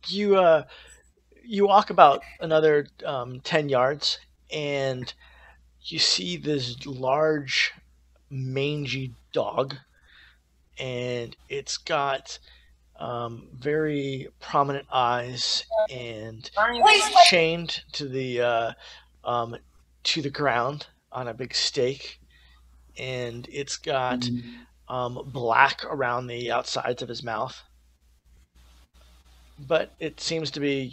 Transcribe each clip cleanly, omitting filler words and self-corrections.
You walk about another 10 yards, and you see this large, mangy dog, and it's got very prominent eyes and chained um, to the ground on a big stake, and it's got black around the outsides of his mouth. But it seems to be,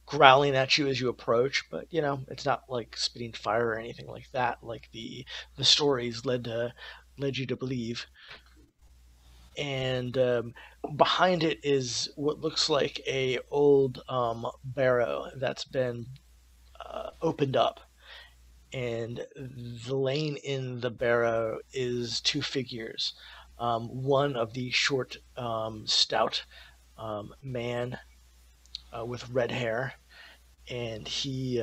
growling at you as you approach. But it's not like spitting fire or anything like that, like the stories led you to believe. And behind it is what looks like a old barrow that's been opened up, and the laying in the barrow is two figures. One of the short, stout man with red hair, and he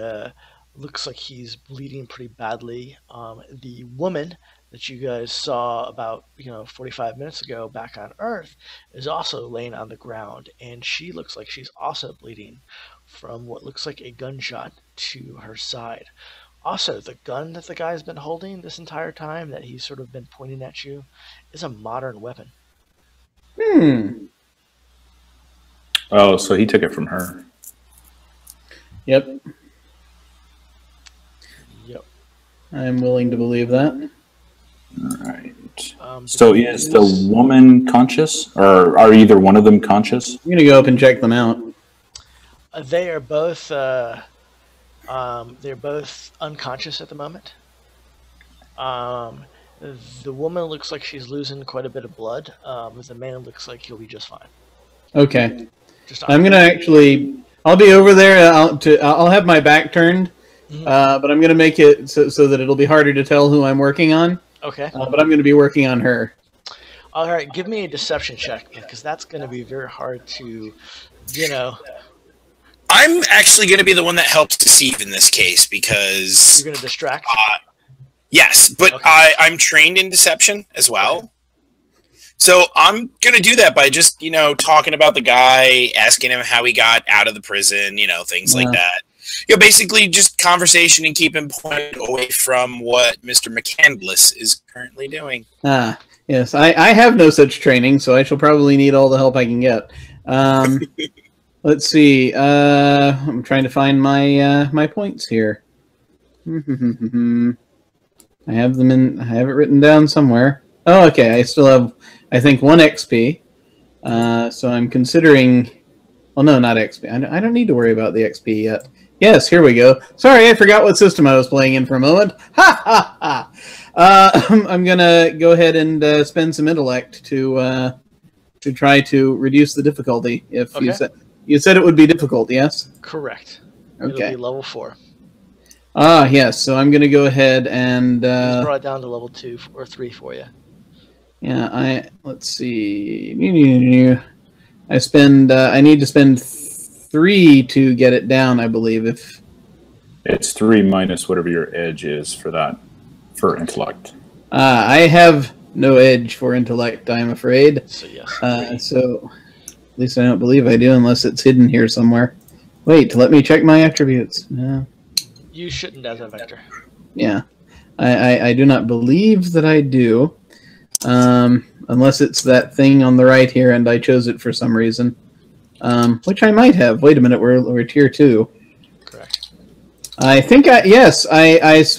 looks like he's bleeding pretty badly. The woman that you guys saw about 45 minutes ago back on Earth is also laying on the ground, and she looks like she's also bleeding from what looks like a gunshot to her side. Also, the gun that the guy's been holding this entire time that he's sort of been pointing at you is a modern weapon. Oh, so he took it from her. Yep. Yep. I'm willing to believe that. All right. So is the woman conscious, or are either one of them conscious? I'm gonna go up and check them out. They are both. They're both unconscious at the moment. The woman looks like she's losing quite a bit of blood. The man looks like he'll be just fine. Okay. I'm gonna actually. I'll be over there. I'll have my back turned, but I'm gonna make it so that it'll be harder to tell who I'm working on. Okay. But I'm gonna be working on her. All right. Give me a deception check, because that's going to be very hard to, I'm actually going to be the one that helps deceive in this case because You're going to distract. Yes, but Okay. I'm trained in deception as well. Okay. So I'm going to do that by just, talking about the guy, asking him how he got out of the prison, things like that. Basically just conversation and keep him pointed away from what Mr. McCandless is currently doing. Yes. I have no such training, so I shall probably need all the help I can get. Let's see. I'm trying to find my points here. I have them I have it written down somewhere. Oh, okay. I still have, I think, 1 XP. So I'm considering. Well, no, not XP. I don't need to worry about the XP yet. Yes, here we go. Sorry, I forgot what system I was playing in for a moment. Ha ha ha! I'm gonna go ahead and spend some intellect to try to reduce the difficulty. If Okay. you said it would be difficult, yes? Correct. Okay. It'll be level 4. Yes. So I'm gonna go ahead and He's brought it down to level 2 or 3 for you. yeah. Let's see. I need to spend 3 to get it down, I believe. If it's 3 minus whatever your edge is for intellect. I have no edge for intellect, I'm afraid. So yes. So at least I don't believe I do, unless it's hidden here somewhere. Wait, let me check my attributes. No. You shouldn't as a vector. Yeah, I do not believe that I do, unless it's that thing on the right here, and I chose it for some reason. Which I might have. Wait a minute, we're tier 2. Correct. I think I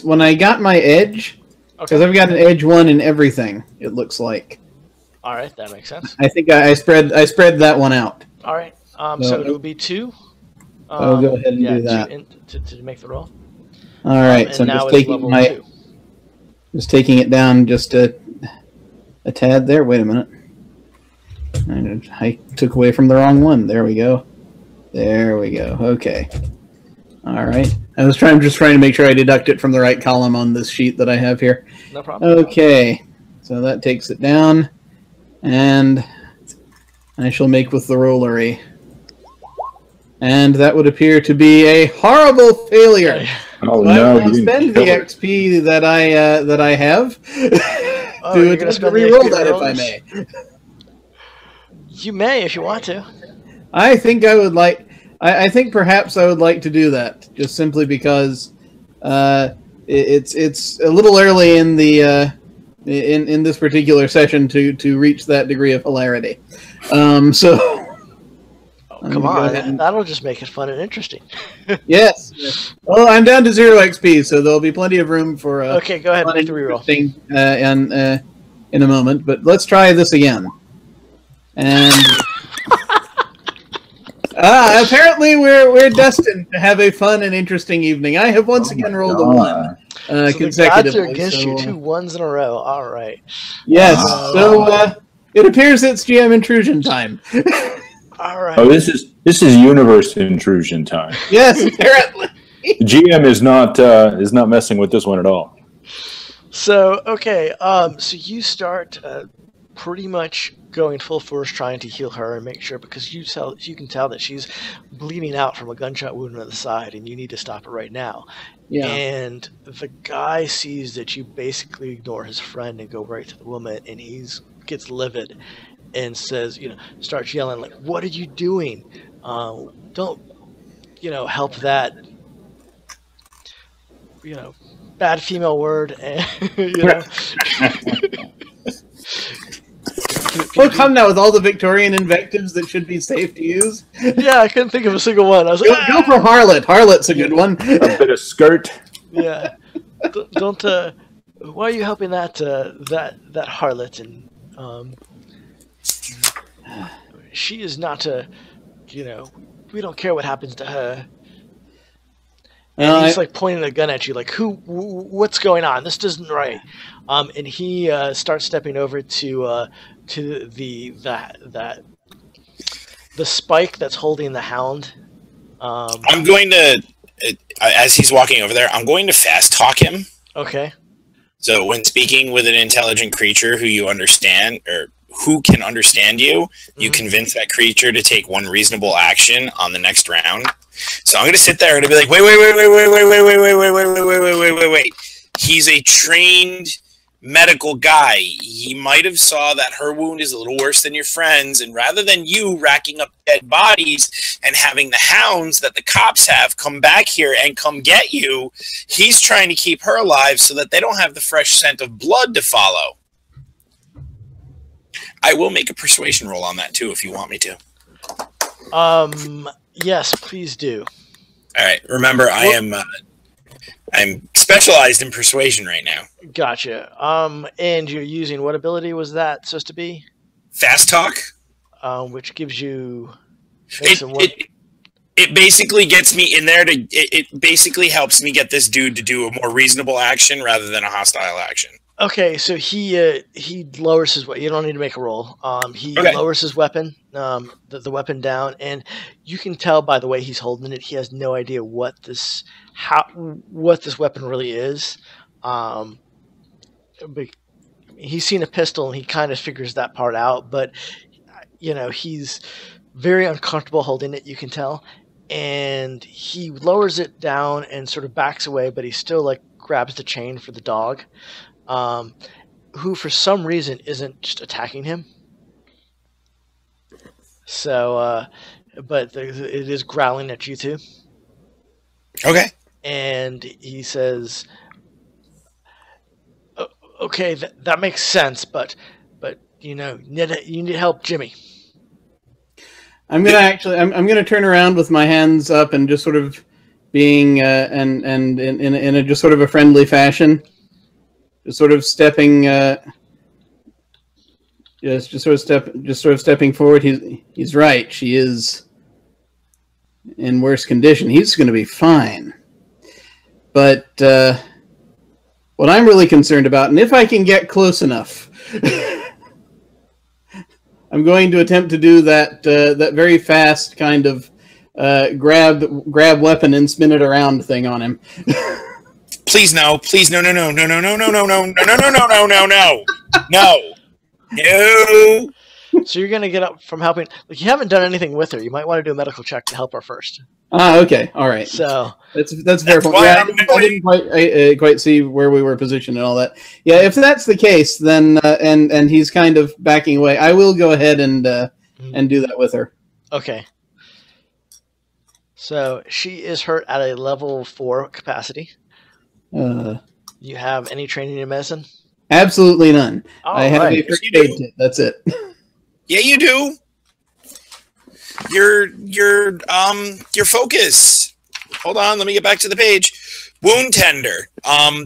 when I got my edge, because I've got an edge 1 in everything. It looks like. All right, that makes sense. I think I spread that one out. All right. So it would be 2. I'll go ahead and do that to make the roll. All right. So I'm just taking it down just a tad there. Wait a minute. I took away from the wrong one. There we go. There we go. Okay. All right. I'm just trying to make sure I deduct it from the right column on this sheet that I have here. No problem. Okay. So that takes it down, and I shall make with the rollery. And that would appear to be a horrible failure. Oh so no! I will spend the XP that I have You're to re-roll that if I may. You may if you want to. I think I would like. I think perhaps I would like to do that, just simply because it's a little early in the in this particular session to reach that degree of hilarity. So. Come on, that'll just make it fun and interesting. Yes. Well, I'm down to 0 XP, so there'll be plenty of room for. Okay, go ahead and make the reroll. In a moment, but let's try this again. And apparently we're destined to have a fun and interesting evening. I have once again rolled a 1 consecutively. The gods are against you, 2 1s in a row. All right. Yes. So it appears it's GM intrusion time. All right. Oh, this is universe intrusion time. Yes, apparently. The GM is not messing with this one at all. So okay, so you start pretty much going full force trying to heal her and make sure, because you can tell that she's bleeding out from a gunshot wound on the side, and you need to stop her right now. Yeah. And the guy sees that you basically ignore his friend and go right to the woman, and gets livid. And says, starts yelling like, "What are you doing? Don't, help that, bad female word." And, Well, come now with all the Victorian invectives that should be safe to use. Yeah, I couldn't think of a single one. I was like, go for harlot. Harlot's a good one. A bit of skirt. Yeah. Don't. Why are you helping that harlot? And she is not we don't care what happens to her. And he's like pointing a gun at you, like, what's going on? This isn't right. And he starts stepping over to the spike that's holding the hound. I'm going to, as he's walking over there, I'm going to fast talk him. Okay. So when speaking with an intelligent creature who you understand, or who can understand you, you convince that creature to take one reasonable action on the next round. So I'm going to sit there and be like, wait. He's a trained medical guy. He might have saw that her wound is a little worse than your friend's, and rather than you racking up dead bodies and having the hounds that the cops have come back here and come get you, he's trying to keep her alive so that they don't have the fresh scent of blood to follow. I will make a persuasion roll on that too if you want me to. Yes, please do. All right. Remember, I'm specialized in persuasion right now. Gotcha. And you're using what ability was that supposed to be? Fast talk. Which gives you. It basically gets me in there to. It basically helps me get this dude to do a more reasonable action rather than a hostile action. Okay, so he lowers his weapon. You don't need to make a roll. He lowers his weapon, the weapon down, and you can tell by the way he's holding it, he has no idea what this weapon really is. But he's seen a pistol and he kind of figures that part out, but he's very uncomfortable holding it. You can tell, and he lowers it down and sort of backs away, but he still like grabs the chain for the dog. Who for some reason isn't just attacking him. So, but it is growling at you too. Okay. And he says, "Okay, that makes sense, but you need help, Jimmy." I'm gonna turn around with my hands up and just sort of being and in a just sort of a friendly fashion. Just sort of stepping, just sort of stepping forward. He's right. She is in worse condition. He's going to be fine. But what I'm really concerned about, and if I can get close enough, I'm going to attempt to do that very fast kind of grab weapon and spin it around thing on him. Please no. Please no. No. So you're going to get up from helping. Like, you haven't done anything with her. You might want to do a medical check to help her first. Okay. All right. So that's fair point. Yeah, I didn't quite see where we were positioned and all that. Yeah, if that's the case, then and he's kind of backing away, I will go ahead and do that with her. Okay. So she is hurt at a level 4 capacity. You have any training in medicine? Absolutely none. All I have right. a first aid kit. That's it. Yeah, you do. Your focus. Hold on, let me get back to the page. Wound tender.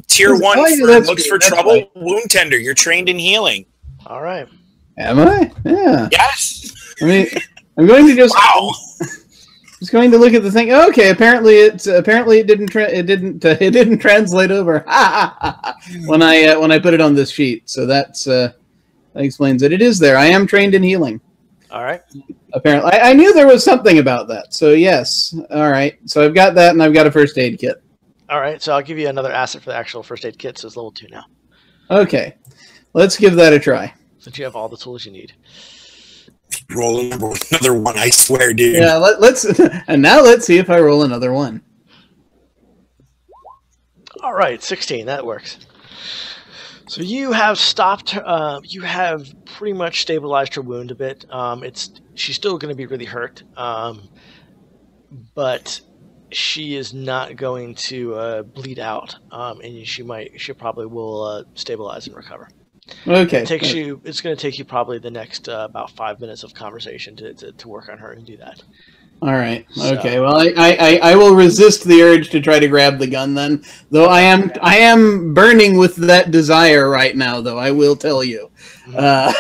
Tier 1 looks for trouble. Right. Wound tender. You're trained in healing. All right. Am I? Yeah. Yes. I mean, I'm going to just. Wow. Just going to look at the thing. Okay, apparently it didn't translate over when I put it on this sheet. So that explains it. It is there. I am trained in healing. All right. Apparently, I knew there was something about that. So yes. All right. So I've got that, and I've got a first aid kit. All right. So I'll give you another asset for the actual first aid kit. So it's level 2 now. Okay. Let's give that a try. Since you have all the tools you need. Roll another one, I swear, dude. Yeah, let's and now let's see if I roll another one. All right, 16. That works. So you have stopped. You have pretty much stabilized her wound a bit. She's still going to be really hurt, but she is not going to bleed out, and she probably will stabilize and recover. Okay. It's going to take you probably the next about 5 minutes of conversation to work on her and do that. All right. Okay. Well, I will resist the urge to try to grab the gun then. Though I am burning with that desire right now. Though I will tell you. Though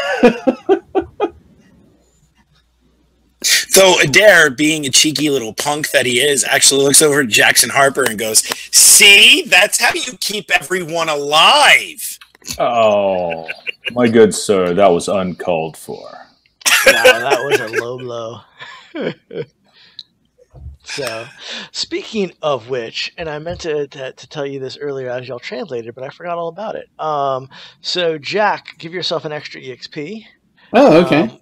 Adair, being a cheeky little punk that he is, actually looks over at Jackson Harper and goes, "See, that's how you keep everyone alive." Oh, my good sir, that was uncalled for. Wow, that was a low blow. So, speaking of which, and I meant to tell you this earlier as y'all translated, but I forgot all about it. So Jack, give yourself an extra EXP. Oh, okay.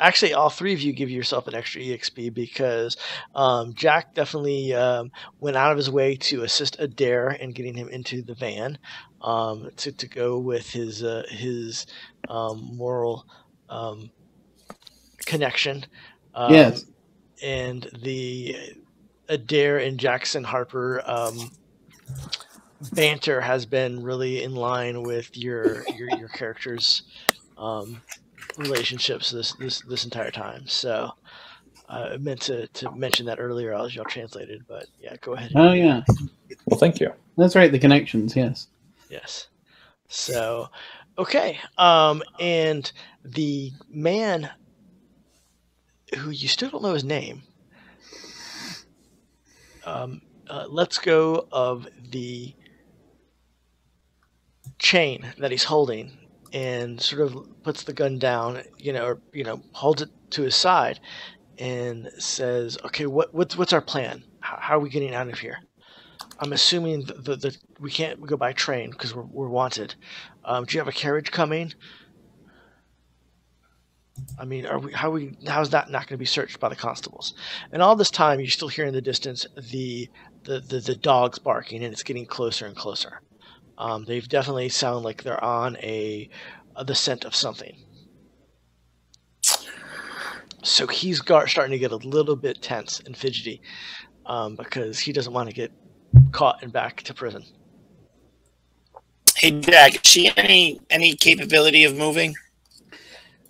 Actually, all three of you give yourself an extra EXP because Jack definitely went out of his way to assist Adair in getting him into the van to go with his moral connection. Yes. And the Adair and Jackson Harper banter has been really in line with your characters' relationships this entire time. So I meant to mention that earlier as y'all translated, but yeah, go ahead. Oh yeah. Well, thank you. That's right. The connections. Yes. Yes. So, okay. And the man who you still don't know his name. Let's go of the chain that he's holding and sort of puts the gun down, holds it to his side and says, "Okay, what's our plan? How are we getting out of here? I'm assuming that we can't go by train because we're wanted. Do you have a carriage coming? I mean, how's that not going to be searched by the constables?" And all this time, you're still hearing in the distance the dogs barking, and it's getting closer and closer. They've definitely sound like they're on the scent of something. So he's starting to get a little bit tense and fidgety because he doesn't want to get caught and back to prison. Hey, Jack, is she any capability of moving?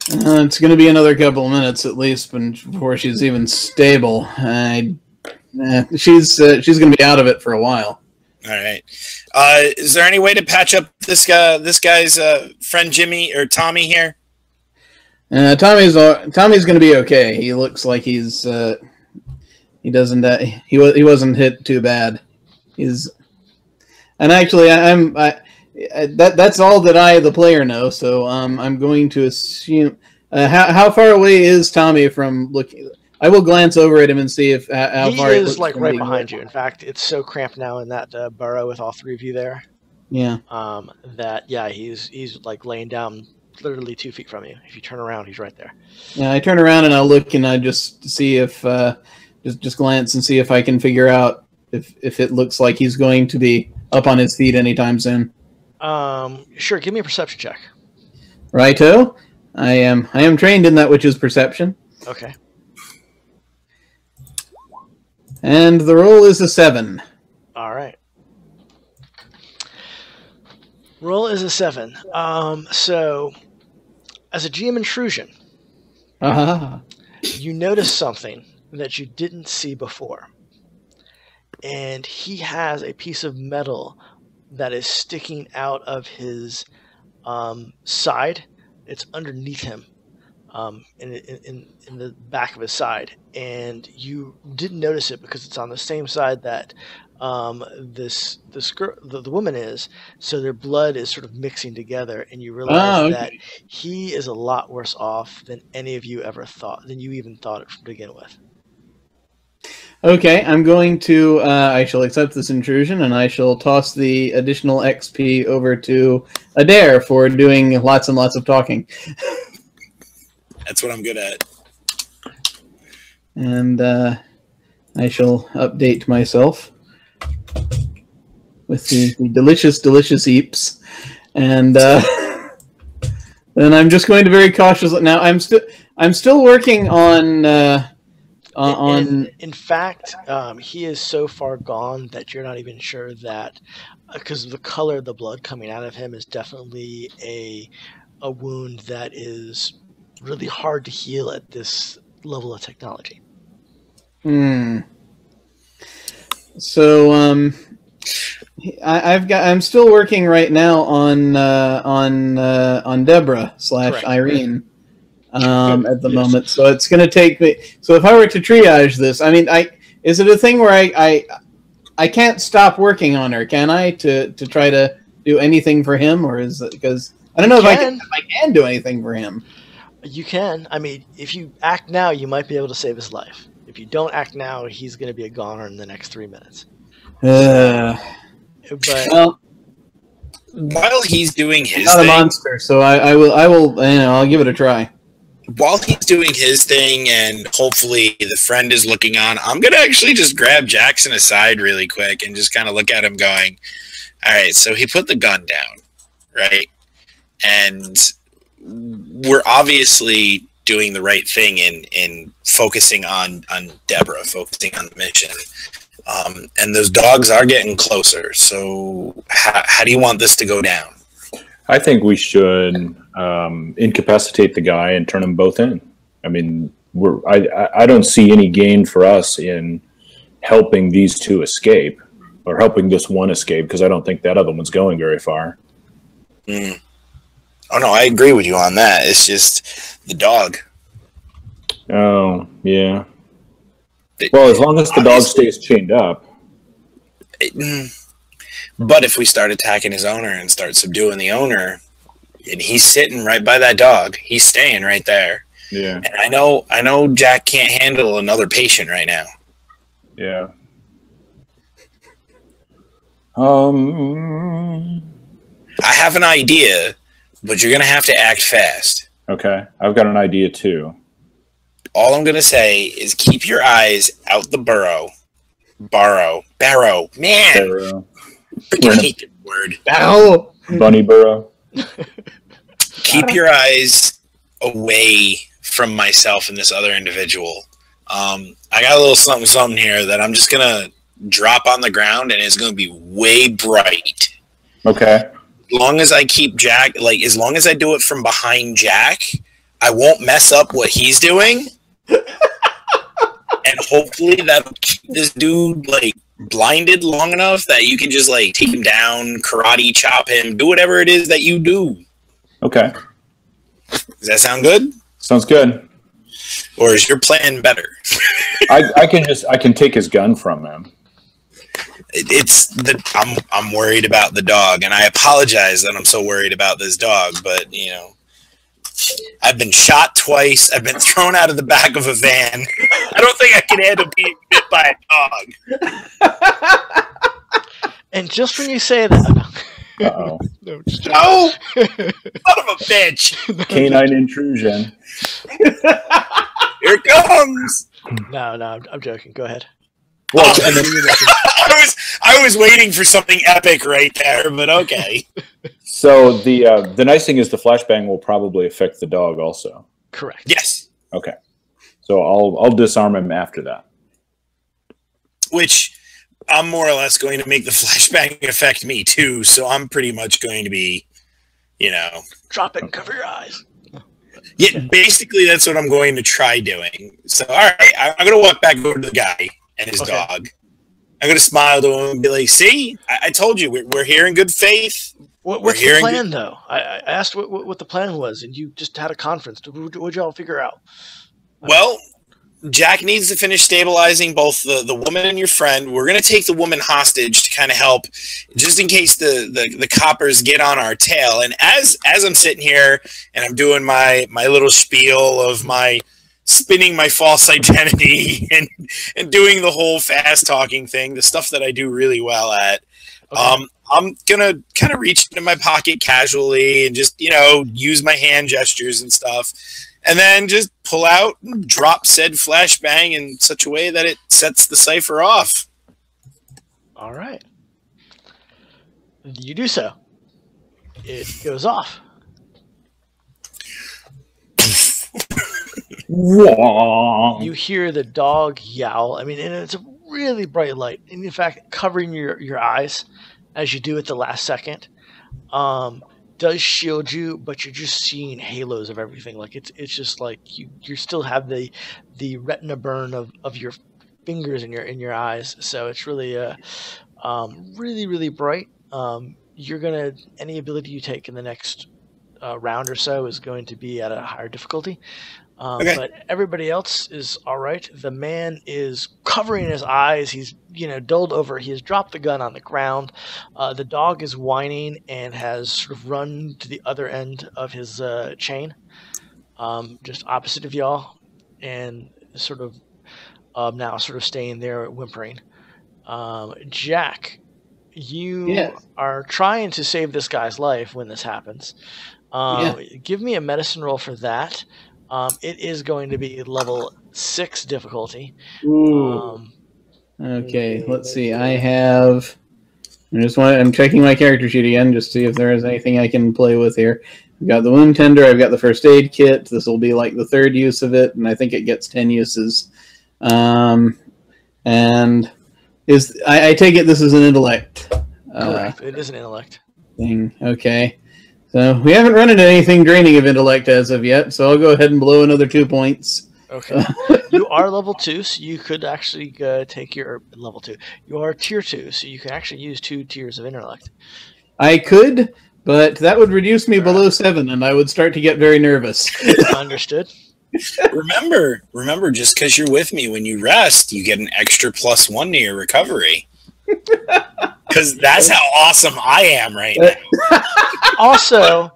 It's going to be another couple of minutes at least before she's even stable. She's going to be out of it for a while. All right. Is there any way to patch up this guy's friend Jimmy or Tommy here? Tommy's going to be okay. He looks like he wasn't hit too bad. And actually that's all that I, the player, know. So I'm going to assume. How far away is Tommy from looking? I will glance over at him and see if how far he is. Like right behind you. In fact, it's so cramped now in that burrow with all three of you there. Yeah. He's like laying down literally 2 feet from you. If you turn around, he's right there. Yeah, I turn around and I look and I just see if just glance and see if I can figure out if it looks like he's going to be up on his feet anytime soon. Sure. Give me a perception check. Righto. I am trained in that which is perception. Okay. And the roll is a 7. All right. Roll is a 7. So, as a GM intrusion, you notice something that you didn't see before. And he has a piece of metal that is sticking out of his side. It's underneath him, in the back of his side. And you didn't notice it because it's on the same side that the woman is, so their blood is sort of mixing together, and you realize that he is a lot worse off than any of you ever thought, than you even thought it to begin with. Okay, I'm going to, I shall accept this intrusion, and I shall toss the additional XP over to Adair for doing lots and lots of talking. That's what I'm good at. And I shall update myself with the delicious, delicious eeps. And then I'm just going to very cautiously... Now, I'm still working on... In fact, he is so far gone that you're not even sure that, because the color of the blood coming out of him is definitely a wound that is really hard to heal at this level of technology. So I'm still working right now on Deborah / Irene. At the moment, so it's going to take me. So if I were to triage this, I mean, is it a thing where I can't stop working on her? Can I to try to do anything for him, or is it because I don't know if I can do anything for him? You can. I mean, if you act now, you might be able to save his life. If you don't act now, he's going to be a goner in the next 3 minutes. But while he's doing his not thing, a monster, so I will. I'll give it a try. While he's doing his thing and hopefully the friend is looking on, I'm going to actually just grab Jackson aside really quick and just kind of look at him going, all right, so he put the gun down, right? And we're obviously doing the right thing in focusing on Deborah, focusing on the mission. And those dogs are getting closer. So how do you want this to go down? I think we should incapacitate the guy and turn them both in. I mean, I don't see any gain for us in helping these two escape or helping this one escape because I don't think that other one's going very far. Oh, no, I agree with you on that. It's just the dog. Oh, yeah. Well, as long as the dog stays chained up. But if we start attacking his owner and start subduing the owner, and he's sitting right by that dog, he's staying right there. Yeah. And I know Jack can't handle another patient right now. Yeah. I have an idea, but you're going to have to act fast. Okay. I've got an idea too. All I'm going to say is keep your eyes out the barrow. Man. Barrow. I hate the word. Barrow. Bunny burrow. Keep your eyes away from myself and this other individual. I got a little something here that I'm just going to drop on the ground, and it's going to be way bright. Okay. As long as I keep Jack, as long as I do it from behind Jack, I won't mess up what he's doing. And hopefully that'll keep this dude, blinded long enough that you can just, take him down, karate chop him, do whatever it is that you do. Okay. Does that sound good? Sounds good. Or is your plan better? I can take his gun from him. I'm worried about the dog, and I apologize that I'm so worried about this dog, but I've been shot twice. I've been thrown out of the back of a van. I don't think I can handle being bit by a dog. And just when you say that, Uh-oh. no, son of a bitch! Canine intrusion. Here it comes. No, I'm joking. Go ahead. Well, I was waiting for something epic right there, but okay. So the nice thing is the flashbang will probably affect the dog also. Correct. Yes. Okay. So I'll disarm him after that. which I'm more or less going to make the flashbang affect me too. So I'm pretty much going to be, drop it and cover your eyes. Yeah, basically that's what I'm going to try doing. So, all right, I'm going to walk back over to the guy and his dog. I'm going to smile to him and be like, see, I told you, we're here in good faith. What's the plan, though? I asked what the plan was, and you just had a conference. What'd y'all figure out? Well, Jack needs to finish stabilizing both the woman and your friend. We're going to take the woman hostage to kind of help, just in case the coppers get on our tail. And as I'm sitting here and I'm doing my little spiel of my spinning my false identity and doing the whole fast talking thing, the stuff that I do really well at, I'm going to kind of reach into my pocket casually and just, use my hand gestures and stuff. And then just pull out and drop said flashbang in such a way that it sets the cipher off. All right. You do so. It goes off. You hear the dog yowl. I mean, and it's a really bright light. And in fact, covering your eyes as you do at the last second. Does shield you, but you're just seeing halos of everything. Like it's just like you still have the retina burn of your fingers in your eyes. So it's really really bright. Any ability you take in the next round or so is going to be at a higher difficulty. But everybody else is all right. The man is covering his eyes. He's dulled over. He has dropped the gun on the ground. The dog is whining and has sort of run to the other end of his chain, just opposite of y'all, and sort of now sort of staying there whimpering. Jack, you are trying to save this guy's life when this happens. Give me a medicine roll for that. It is going to be level 6 difficulty. Okay, let's see. I'm checking my character sheet again just to see if there is anything I can play with here. I've got the wound tender. I've got the first aid kit. This will be like the 3rd use of it, and I think it gets 10 uses. And I take it this is an intellect. Correct. It is an intellect thing. Okay. So we haven't run into anything draining of intellect as of yet, so I'll go ahead and blow another 2 points. Okay. You are level 2, so you could actually take your level 2. You are tier 2, so you can actually use 2 tiers of intellect. I could, but that would reduce me below 7, and I would start to get very nervous. Understood. Remember, just because you're with me, when you rest, you get an extra +1 to your recovery. Because that's how awesome I am right now. Also,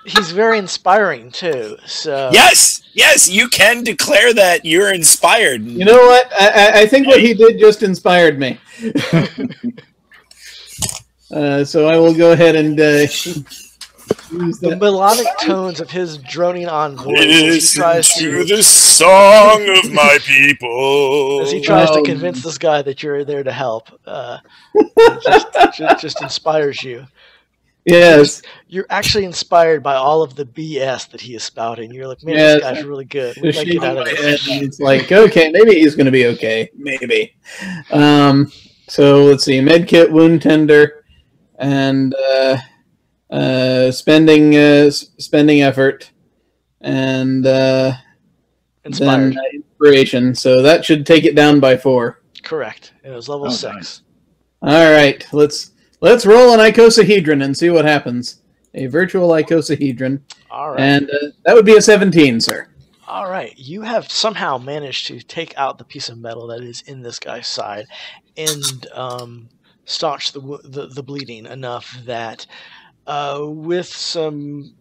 he's very inspiring too. So yes, you can declare that you're inspired. You know what? I think what he did just inspired me. So I will go ahead and use the melodic tones of his droning on voice as he tries to the song of my people. As he tries to convince this guy that you're there to help, just inspires you. Yes. You're actually inspired by all of the BS that he is spouting. You're like, man, this guy's really good. We might get out of this. It's like, okay, maybe he's going to be okay. Maybe. So let's see. Medkit, wound tender, and spending effort, and inspired. Then inspiration. So that should take it down by 4. Correct. It was level 6. All right. Let's roll an icosahedron and see what happens. A virtual icosahedron. All right. And that would be a 17, sir. All right. You have somehow managed to take out the piece of metal that is in this guy's side and staunch the bleeding enough that with some...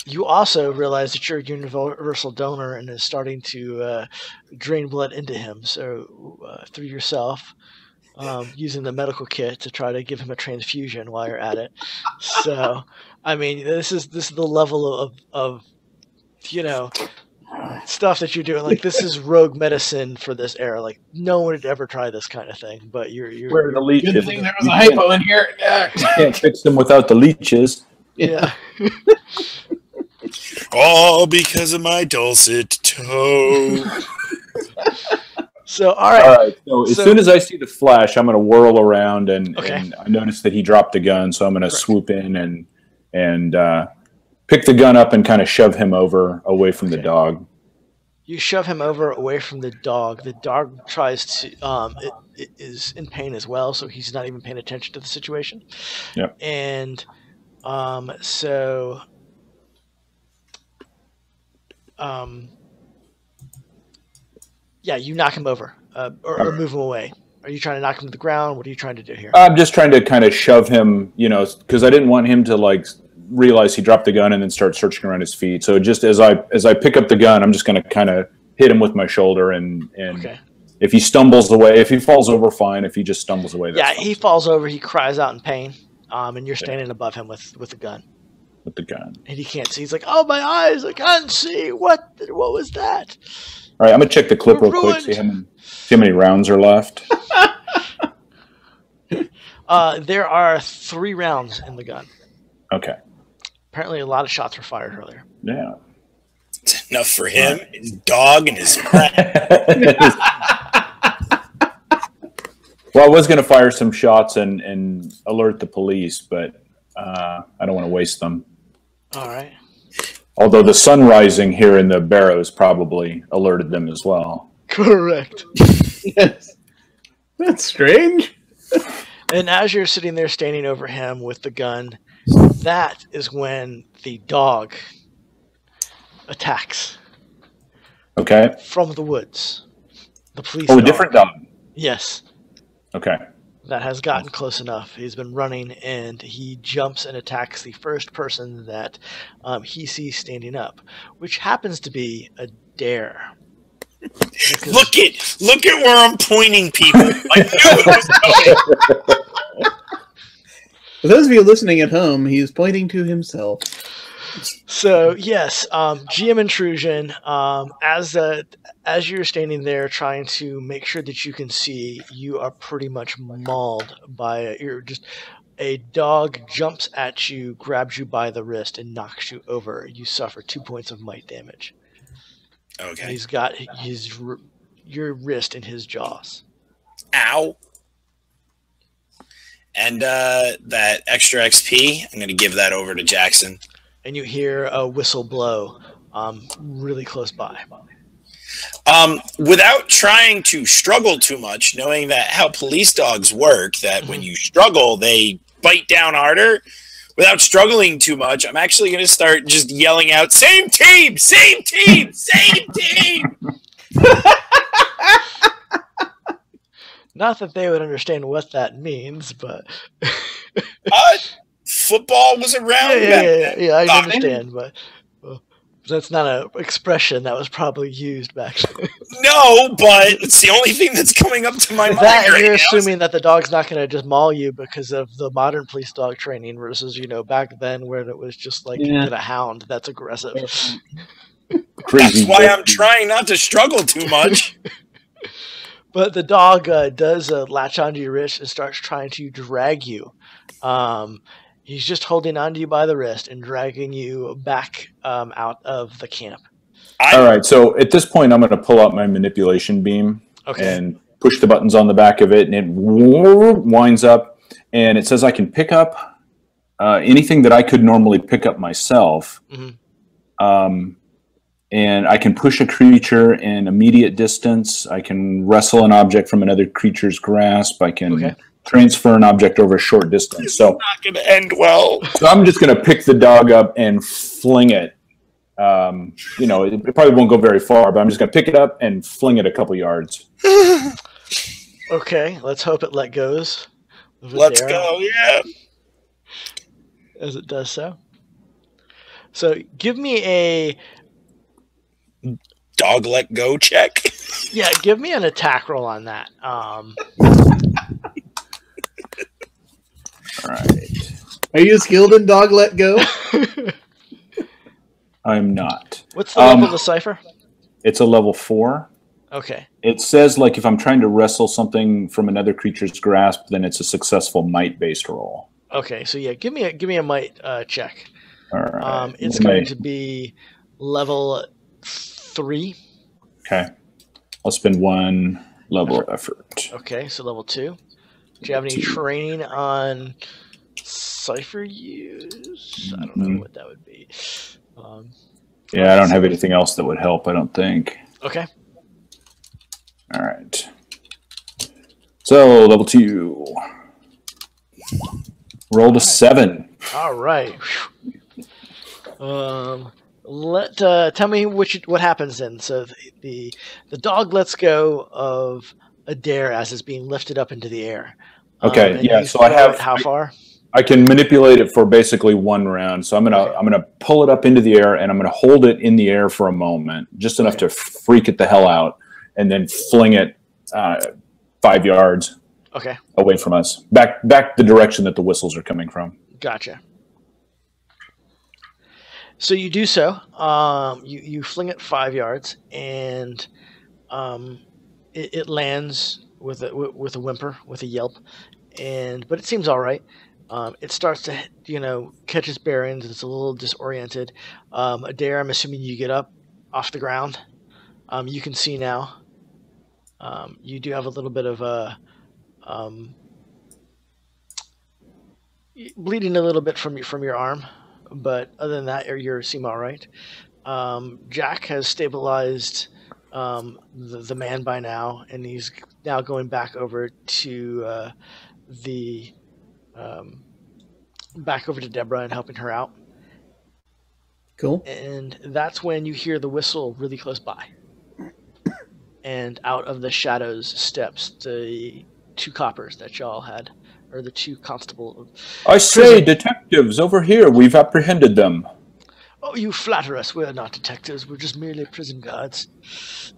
You also realize that you're a universal donor and is starting to drain blood into him. So through yourself... using the medical kit to try to give him a transfusion while you're at it. So, I mean, this is the level of stuff that you're doing. Like, this is rogue medicine for this era. Like, no one would ever try this kind of thing. But you're where are the leeches? Good thing there was a hypo in here. You can't fix them without the leeches. Yeah. All because of my dulcet toe. So, all All right. right. So as soon as I see the flash, I'm going to whirl around, and I notice that he dropped the gun. So I'm going to swoop in and pick the gun up and kind of shove him over away from the dog. You shove him over away from the dog. The dog tries to it is in pain as well, so he's not even paying attention to the situation. Yep. And you knock him over or move him away. Are you trying to knock him to the ground? What are you trying to do here? I'm just trying to kind of shove him, because I didn't want him to realize he dropped the gun and then start searching around his feet. So just as I pick up the gun, I'm just going to kind of hit him with my shoulder, and if he stumbles away, if he falls over, fine. If he just stumbles away, that's fine. He falls over. He cries out in pain, and you're standing above him with the gun. With the gun, and he can't see. He's like, "Oh, my eyes! I can't see. What was that?" All right, I'm gonna check the clip real quick. See how many rounds are left. There are 3 rounds in the gun. Okay. Apparently, a lot of shots were fired earlier. Yeah. It's enough for him, his dog, and his friend. Well, I was going to fire some shots and alert the police, but I don't want to waste them. All right. Although the sun rising here in the Barrows probably alerted them as well. Correct. Yes. That's strange. And as you're sitting there standing over him with the gun, that is when the dog attacks. Okay. From the woods. The police dog. A different dog? Yes. Okay. That has gotten close enough. He's been running, and he jumps and attacks the first person that he sees standing up, which happens to be a dare. Look at where I'm pointing, people. I knew it was coming. For those of you listening at home, he's pointing to himself. So yes, GM intrusion. As you're standing there trying to make sure that you can see, you are pretty much mauled by a dog jumps at you, grabs you by the wrist, and knocks you over. You suffer 2 points of might damage. Okay. And he's got your wrist in his jaws. Ow. And that extra XP, I'm going to give that over to Jackson. And you hear a whistle blow really close by. Without trying to struggle too much, knowing that how police dogs work, that when you struggle, they bite down harder. Without struggling too much, I'm actually going to start just yelling out, "Same team! Same team! Same team!" Not that they would understand what that means, but... Football was around. Yeah, I understand, but that's not an expression that was probably used back then. No, but it's the only thing that's coming up to my mind right you're now. assuming that the dog's not going to just maul you because of the modern police dog training versus, back then where it was just like you get a hound that's aggressive. Crazy. That's why I'm trying not to struggle too much. But the dog does latch onto your wrist and starts trying to drag you. He's just holding onto you by the wrist and dragging you back out of the camp. All right, so at this point, I'm going to pull out my manipulation beam and push the buttons on the back of it, and it winds up, and it says I can pick up anything that I could normally pick up myself, and I can push a creature in immediate distance. I can wrestle an object from another creature's grasp. I can transfer an object over a short distance. So it's not going to end well. So I'm just going to pick the dog up and fling it. It probably won't go very far, but I'm just going to pick it up and fling it a couple yards. Okay, let's hope it let goes. Let's go, yeah. As it does so. So give me a dog let go check. Yeah, give me an attack roll on that. All right. Are you skilled in dog let go? I'm not. What's the level of the cipher? It's a level 4. Okay. It says, like, if I'm trying to wrestle something from another creature's grasp, then it's a successful might-based roll. Okay, so yeah, give me a might check. All right. It's going to be level 3. Okay. I'll spend 1 Level of effort. Okay, so level 2. Do you have any training on Cypher use? I don't know what that would be. Yeah, I don't have anything else that would help, I don't think. Okay. All right. So, level 2. Rolled a 7. All right. Tell me what happens then. So the dog lets go of Adair as it's being lifted up into the air. Okay, yeah. So I have how far? I can manipulate it for basically 1 round. So I'm gonna pull it up into the air and I'm gonna hold it in the air for a moment, just enough to freak it the hell out, and then fling it 5 yards. Okay. Away from us, back the direction that the whistles are coming from. Gotcha. So you do so. You fling it 5 yards, and it lands with a whimper, with a yelp, but it seems all right. It starts to catch its bearings. It's a little disoriented. Adair, I'm assuming you get up off the ground. You can see now. You do have a little bit of a bleeding a little bit from your arm, but other than that, you seem all right. Jack has stabilized the man by now, and he's now going back over to Deborah and helping her out. Cool. And that's when you hear the whistle really close by, and out of the shadows steps the 2 coppers that y'all had, or the 2 constables. I say, detectives, over here. We've apprehended them. Oh, you flatter us. We're not detectives. We're just merely prison guards.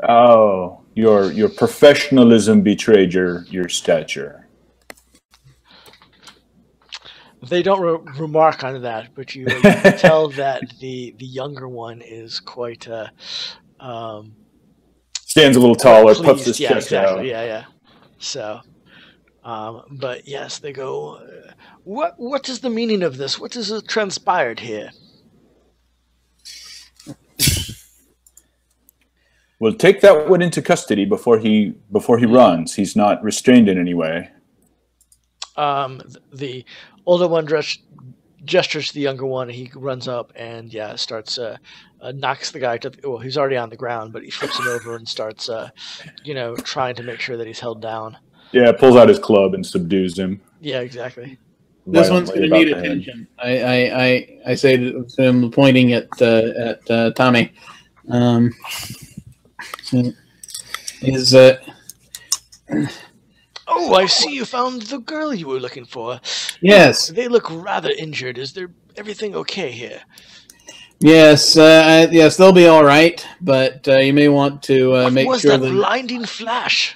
Oh, your professionalism betrayed your stature. They don't remark on that, but you can tell that the younger one is quite stands a little taller, pleased. puffs his chest exactly. out. Yeah. So, but yes, they go. What is the meaning of this? What has transpired here? Well, take that one into custody before he runs. He's not restrained in any way. The older one gestures to the younger one. He runs up and starts knocks the guy he's already on the ground, but he flips him over and starts trying to make sure that he's held down. Yeah, pulls out his club and subdues him. Yeah, exactly. This one's going to need attention. I say to him, pointing at Tommy. Oh, I see you found the girl you were looking for. Yes. They look rather injured. Is everything okay here? Yes, yes, they'll be all right, but you may want to make sure that blinding flash?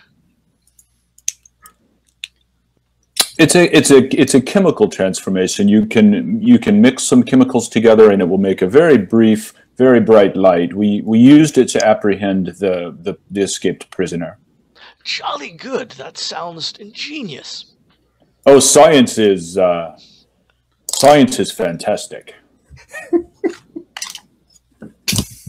It's a chemical transformation. You can mix some chemicals together, and it will make a very brief, very bright light. We used it to apprehend the escaped prisoner. Jolly good. That sounds ingenious. Oh, science is fantastic.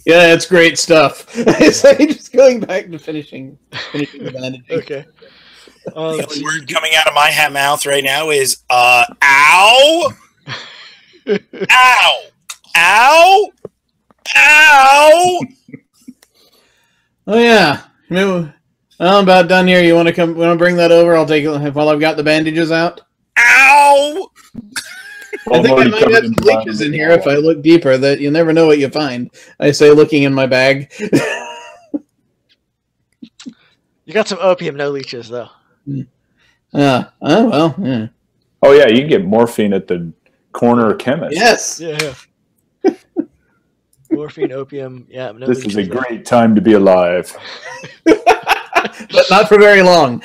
Yeah, it's great stuff. Just going back to finishing the bandaging. Okay. The only word coming out of my mouth right now is ow, ow, ow, ow. Oh yeah. I'm about done here. You want to bring that over? I'll take it while I've got the bandages out. Ow! I think I might have some leeches in here if I look deeper. That you never know what you find. I say, looking in my bag. You got some opium, no leeches though. Oh well. Yeah. Oh yeah, you can get morphine at the corner chemist. Yes. Yeah. Morphine, opium. Yeah. No this is a leeches, great time to be alive. But not for very long.